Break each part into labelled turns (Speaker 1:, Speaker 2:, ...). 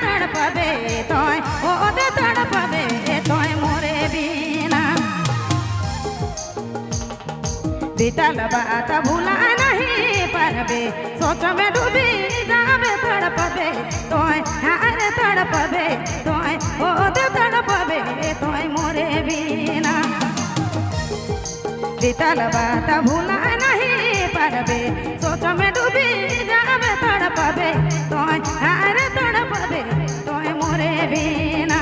Speaker 1: तड़पबे तोय ओ ते तड़पबे तोय मोरे बिना बीतल बात भूला नहीं पारबे सोच में डूबी जावे तड़पबे तोय हार तड़पबे तोय ओ दे तड़पबे तोय मोरे बिना बीतल बात भूला नहीं पारबे सोच में डूबी जावे तड़पबे तोय हार तड़पबे तोय मोरे बिना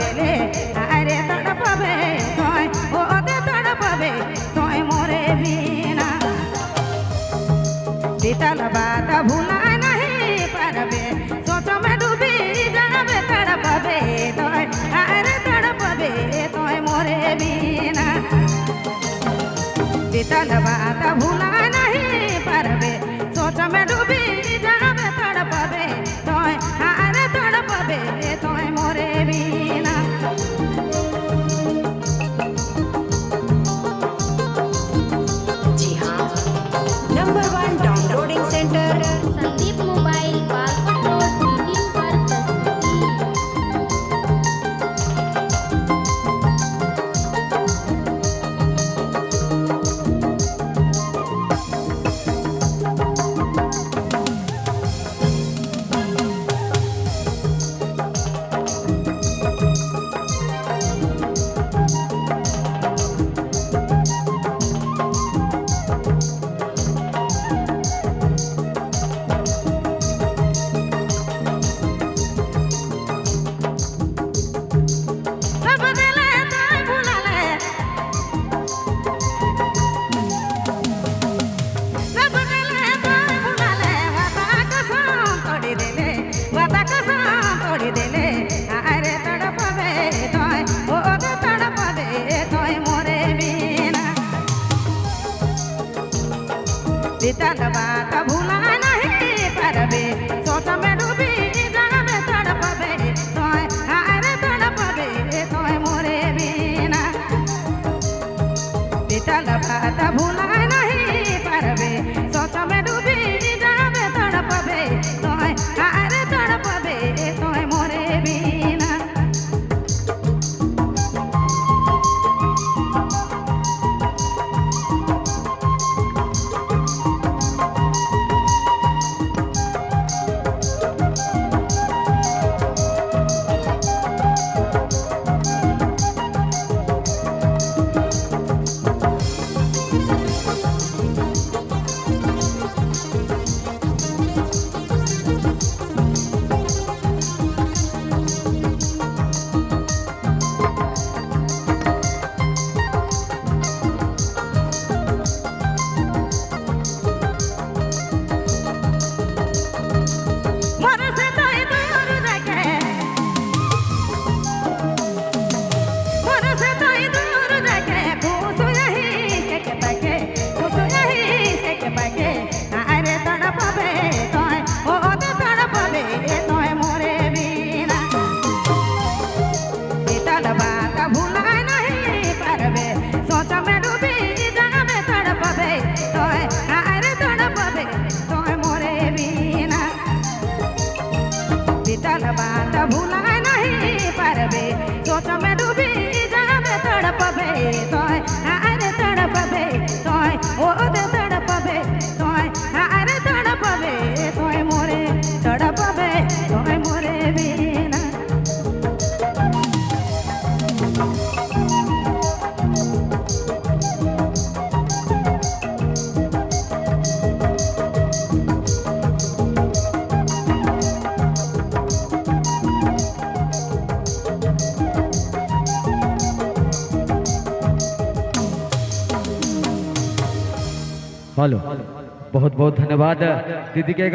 Speaker 1: अरे तड़पबे तोय ओ दे तड़पबे तोय मोरे बिना बीतल बात भूला नहीं पारबे सोच में डूबी जावे तड़पबे तोय अरे तड़पबे तोय मोरे बिना बीतल बात भूला नहीं पारबे सोच में डूबी जावे तड़पबे तोय अरे तड़पबे तोय मोरे बिना
Speaker 2: जी हाँ, नंबर 1 डाउनलोडिंग सेंटर
Speaker 1: बात भूला नहीं पारबे सोच में डूबी जावे तड़पबे तोय अरे तड़पबे तोय ओ दे तड़पबे तोय अरे तड़पबे तोय मोरे तड़पबे तोय मोरे बिना
Speaker 2: हेलो बहुत बहुत धन्यवाद दीदी के एक